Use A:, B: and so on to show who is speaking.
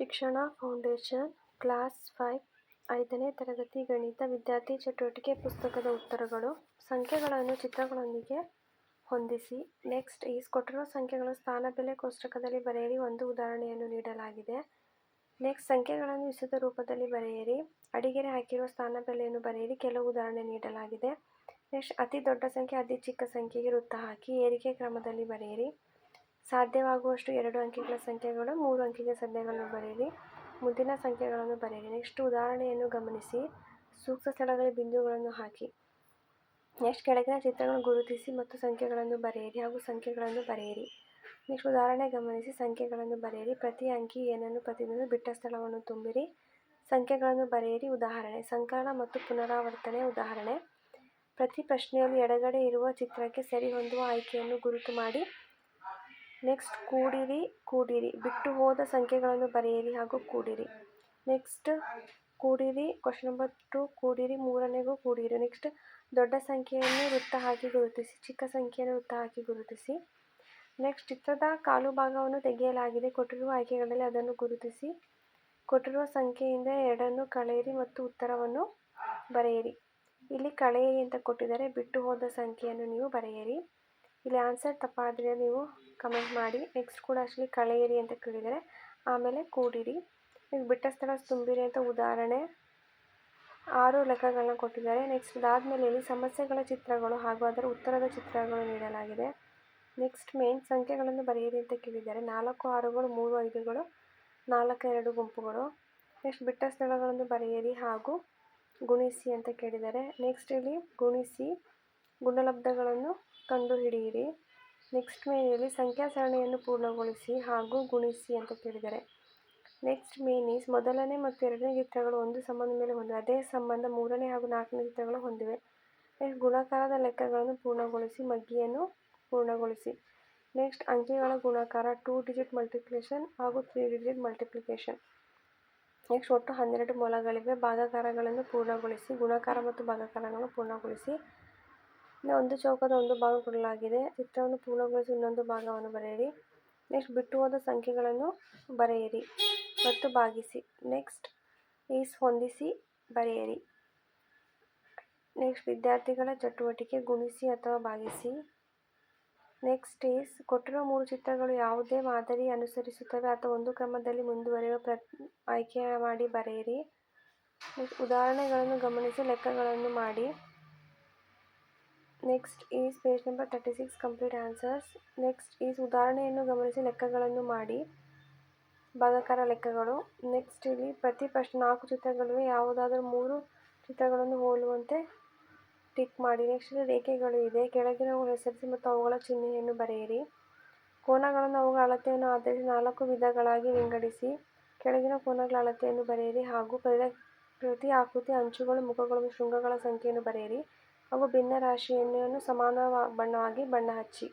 A: ಶಿಕ್ಷಣ foundation class 5 5ನೇ ತರಗತಿ ಗಣಿತ ವಿದ್ಯಾರ್ಥಿ ಚಟುವಟಿಕೆ ಪುಸ್ತಕದ ಉತ್ತರಗಳು. ಸಂಖ್ಯೆಗಳನ್ನು ಚಿತ್ರಗಳೊಂದಿಗೆ ಹೊಂದಿಸಿ. ನೆಕ್ಸ್ಟ್ ಈಸ್ ಕೊಟ್ಟಿರುವ ಸಂಖ್ಯೆಗಳು ಸ್ಥಾನ ಬೆಲೆ ಕೋಷ್ಟಕದಲ್ಲಿ ಬರೆಯಿರಿ. ಒಂದು ಉದಾಹರಣೆಯನ್ನು ನೀಡಲಾಗಿದೆ. ನೆಕ್ಸ್ಟ್ ಸಂಖ್ಯೆಗಳನ್ನು ಇಸದ ರೂಪದಲ್ಲಿ ಬರೆಯಿರಿ. ಅಡಿಗೆರೆ ಹಾಕಿರುವ ಸ್ಥಾನ ಬೆಲೆಯನ್ನು ಬರೆಯಿರಿ. ಕೆಲವು ಉದಾಹರಣೆ ನೀಡಲಾಗಿದೆ. ನೆಕ್ಸ್ಟ್ ಅತಿ ದೊಡ್ಡ ಸಂಖ್ಯೆ ಅತಿ ಚಿಕ್ಕ ಸಂಖ್ಯೆಗೆ ವೃತ್ತ ಹಾಕಿ ಏರಿಕೆ ಕ್ರಮದಲ್ಲಿ ಬರೆಯಿರಿ. ಸಾಧ್ಯವಾಗುವಷ್ಟು 2 ಅಂಕೆಗಳ ಸಂಖ್ಯೆಗಳು 3 ಅಂಕೆಯ ಸಂಖ್ಯೆಗಳನ್ನು ಬರೆಯಿರಿ. ಮುಂದಿನ ಸಂಖ್ಯೆಗಳನ್ನು ಬರೆಯಿರಿ. ನೆಕ್ಸ್ಟ್ ಉದಾಹರಣೆಯನ್ನು ಗಮನಿಸಿ. ಸೂಕ್ತ ಸ್ಥಳಗಳಲ್ಲಿ ಬಿಂದುಗಳನ್ನು ಹಾಕಿ. ನೆಕ್ಸ್ಟ್ ಕೆಳಗಿನ ಚಿತ್ರಗಳನ್ನು ಗುರುತಿಸಿ ಮತ್ತು ಸಂಖ್ಯೆಗಳನ್ನು ಬರೆಯಿರಿ ಹಾಗೂ ಸಂಖ್ಯೆಗಳನ್ನು ಬರೆಯಿರಿ. ನೆಕ್ಸ್ಟ್ ಉದಾಹರಣೆ ಗಮನಿಸಿ. ಸಂಖ್ಯೆಗಳನ್ನು ಬರೆಯಿರಿ. ಪ್ರತಿ ಅಂಕಿ ಏನನ್ನು ಪ್ರತಿನಿಧಿಸಿ ಬಿಟ್ಟ ಸ್ಥಳವನ್ನು ತುಂಬಿರಿ. ಸಂಖ್ಯೆಗಳನ್ನು ಬರೆಯಿರಿ. ಉದಾಹರಣೆ ಸಂಕಲನ ಮತ್ತು ಪುನರಾವರ್ತನೆ. ಉದಾಹರಣೆ ಪ್ರತಿ ಪ್ರಶ್ನೆಯಲ್ಲೂ ಎಡಗಡೆ ಇರುವ ಚಿತ್ರಕ್ಕೆ ಸರಿಹೊಂದುವ ಆಯ್ಕೆಯನ್ನು ಗುರುತು ಮಾಡಿ. ನೆಕ್ಸ್ಟ್ ಕೂಡಿರಿ. ಬಿಟ್ಟು ಹೋದ ಸಂಖ್ಯೆಗಳನ್ನು ಬರೆಯಿರಿ ಹಾಗೂ ಕೂಡಿರಿ. ನೆಕ್ಸ್ಟ್ ಕೂಡಿರಿ. ಕ್ವಶನ್ ನಂಬರ್ 2 ಕೂಡಿರಿ. ಮೂರನೆಗೂ ಕೂಡಿರಿ. ನೆಕ್ಸ್ಟ್ ದೊಡ್ಡ ಸಂಖ್ಯೆಯನ್ನು ವೃತ್ತ ಹಾಕಿ ಗುರುತಿಸಿ. ಚಿಕ್ಕ ಸಂಖ್ಯೆಯನ್ನು ವೃತ್ತ ಹಾಕಿ ಗುರುತಿಸಿ. ನೆಕ್ಸ್ಟ್ ಚಿತ್ರದ ಕಾಲು ಭಾಗವನ್ನು ತೆಗೆಯಲಾಗಿದೆ. ಕೊಟ್ಟಿರುವ ಆಯ್ಕೆಗಳಲ್ಲಿ ಅದನ್ನು ಗುರುತಿಸಿ. ಕೊಟ್ಟಿರುವ ಸಂಖ್ಯೆಯಿಂದ 2 ಕಳೆಯಿರಿ ಮತ್ತು ಉತ್ತರವನ್ನು ಬರೆಯಿರಿ. ಇಲ್ಲಿ ಕಳೆಯಿರಿ ಅಂತ ಕೊಟ್ಟಿದ್ದಾರೆ. ಬಿಟ್ಟು ಹೋದ ಸಂಖ್ಯೆಯನ್ನು ನೀವು ಬರೆಯಿರಿ. ಇಲ್ಲಿ ಆನ್ಸರ್ ತಪ್ಪಾದರೆ ನೀವು ಕಮೆಂಟ್ ಮಾಡಿ. ನೆಕ್ಸ್ಟ್ ಕೂಡ ಅಷ್ಟೇ ಕಳೆಯಿರಿ ಅಂತ ಕೇಳಿದರೆ ಆಮೇಲೆ ಕೂಡಿರಿ. ಈಗ ಬಿಟ್ಟ ಸ್ಥಳ ತುಂಬಿರಿ ಅಂತ ಉದಾಹರಣೆ 6 ಲೆಕ್ಕಗಳನ್ನ ಕೊಟ್ಟಿದ್ದಾರೆ. ನೆಕ್ಸ್ಟ್ ಅದಾದಮೇಲೆ ಇಲ್ಲಿ ಸಮಸ್ಯೆಗಳ ಚಿತ್ರಗಳು ಹಾಗೂ ಅದರ ಉತ್ತರದ ಚಿತ್ರಗಳು ನೀಡಲಾಗಿದೆ. ನೆಕ್ಸ್ಟ್ ಮೇನ್ ಸಂಖ್ಯೆಗಳನ್ನು ಬರೆಯಿರಿ ಅಂತ ಕೇಳಿದ್ದಾರೆ. 4 6ಗಳು 3 5ಗಳು 4 2 ಗುಂಪುಗಳು. ನೆಕ್ಸ್ಟ್ ಬಿಟ್ಟ ಸ್ಥಳಗಳನ್ನು ಬರೆಯಿರಿ ಹಾಗೂ ಗುಣಿಸಿ ಅಂತ ಕೇಳಿದ್ದಾರೆ. ನೆಕ್ಸ್ಟ್ ಇಲ್ಲಿ ಗುಣಿಸಿ ಗುಣಲಬ್ಧಗಳನ್ನು ಕಂಡುಹಿಡಿಯಿರಿ. ನೆಕ್ಸ್ಟ್ ಮೇನಲ್ಲಿ ಸಂಖ್ಯಾ ಸರಣಿಯನ್ನು ಪೂರ್ಣಗೊಳಿಸಿ ಹಾಗೂ ಗುಣಿಸಿ ಅಂತ ಕೇಳಿದ್ದಾರೆ. ನೆಕ್ಸ್ಟ್ ಮೇನ್ ಈಸ್ ಮೊದಲನೇ ಮತ್ತು ಎರಡನೇ ಚಿತ್ರಗಳು ಒಂದು ಸಂಬಂಧ ಮೇಲೆ ಹೊಂದಿವೆ. ಅದೇ ಸಂಬಂಧ ಮೂರನೇ ಹಾಗೂ ನಾಲ್ಕನೇ ಚಿತ್ರಗಳು ಹೊಂದಿವೆ. ನೆಕ್ಸ್ಟ್ ಗುಣಾಕಾರದ ಲೆಕ್ಕಗಳನ್ನು ಪೂರ್ಣಗೊಳಿಸಿ ಮಗ್ಗಿಯನ್ನು ಪೂರ್ಣಗೊಳಿಸಿ. ನೆಕ್ಸ್ಟ್ ಅಂಕಿಗಳ ಗುಣಾಕಾರ 2 ಡಿಜಿಟ್ ಮಲ್ಟಿಪ್ಲಿಕೇಶನ್ ಹಾಗೂ 3 ಡಿಜಿಟ್ ಮಲ್ಟಿಪ್ಲಿಕೇಶನ್. ನೆಕ್ಸ್ಟ್ ಒಟ್ಟು 12 ಮೊಲಗಳಿವೆ. ಭಾಗಾಕಾರಗಳನ್ನು ಪೂರ್ಣಗೊಳಿಸಿ. ಗುಣಾಕಾರ ಮತ್ತು ಭಾಗಾಕಾರಗಳನ್ನು ಪೂರ್ಣಗೊಳಿಸಿ. ಒಂದು ಚೌಕದ ಒಂದು ಭಾಗ ಕೊಡಲಾಗಿದೆ. ಚಿತ್ರವನ್ನು ಪೂರ್ಣಗೊಳಿಸಿ ಇನ್ನೊಂದು ಭಾಗವನ್ನು ಬರೆಯಿರಿ. ನೆಕ್ಸ್ಟ್ ಬಿಟ್ಟು ಹೋದ ಸಂಖ್ಯೆಗಳನ್ನು ಬರೆಯಿರಿ ಮತ್ತು ಭಾಗಿಸಿ. ನೆಕ್ಸ್ಟ್ ಈಸ್ ಹೊಂದಿಸಿ ಬರೆಯಿರಿ. ನೆಕ್ಸ್ಟ್ ವಿದ್ಯಾರ್ಥಿಗಳ ಚಟುವಟಿಕೆ ಗುಣಿಸಿ ಅಥವಾ ಭಾಗಿಸಿ. ನೆಕ್ಸ್ಟ್ ಈಸ್ ಕೊಟ್ಟಿರುವ 3 ಚಿತ್ರಗಳು ಯಾವುದೇ ಮಾದರಿ ಅನುಸರಿಸುತ್ತವೆ ಅಥವಾ ಒಂದು ಕ್ರಮದಲ್ಲಿ ಮುಂದುವರಿಯುವ ಆಯ್ಕೆ ಮಾಡಿ ಬರೆಯಿರಿ. ಉದಾಹರಣೆಗಳನ್ನು ಗಮನಿಸಿ ಲೆಕ್ಕಗಳನ್ನು ಮಾಡಿ. Next is page number 36 complete answers. Next is ಉದಾಹರಣೆಯನ್ನು ಗಮನಿಸಿ ಲೆಕ್ಕಗಳನ್ನು ಮಾಡಿ. ಭಾಗಾಕಾರ ಲೆಕ್ಕಗಳು. ನೆಕ್ಸ್ಟ್ ಇಲ್ಲಿ ಪ್ರತಿ ಪ್ರಶ್ನೆ 4 ಚಿತ್ರಗಳಿವೆ. ಯಾವುದಾದರೂ 3 ಚಿತ್ರಗಳನ್ನು ಹೋಲುವಂತೆ ಟಿಕ್ ಮಾಡಿ. ನೆಕ್ಸ್ಟ್ ಇಲ್ಲಿ ರೇಖೆಗಳು ಇದೆ. ಕೆಳಗಿನವುಗಳನ್ನು ಹೆಸರಿಸಿ ಮತ್ತು ಅವುಗಳ ಚಿಹ್ನೆಯನ್ನು ಬರೆಯಿರಿ. ಕೋನಗಳನ್ನು ಅವುಗಳ ಅಳತೆಯನ್ನು ಆಧರಿಸಿ 4 ವಿಧಗಳಾಗಿ ವಿಂಗಡಿಸಿ. ಕೆಳಗಿನ ಕೋನಗಳ ಅಳತೆಯನ್ನು ಬರೆಯಿರಿ ಹಾಗೂ ಪ್ರತಿ ಆಕೃತಿಯ ಅಂಚುಗಳು ಮುಖಗಳು ಮತ್ತು ಶೃಂಗಗಳ ಸಂಖ್ಯೆಯನ್ನು ಬರೆಯಿರಿ ಹಾಗೂ ಭಿನ್ನರಾಶಿಯನ್ನು ಸಮಾನ ಬಣ್ಣವಾಗಿ ಬಣ್ಣ ಹಚ್ಚಿ.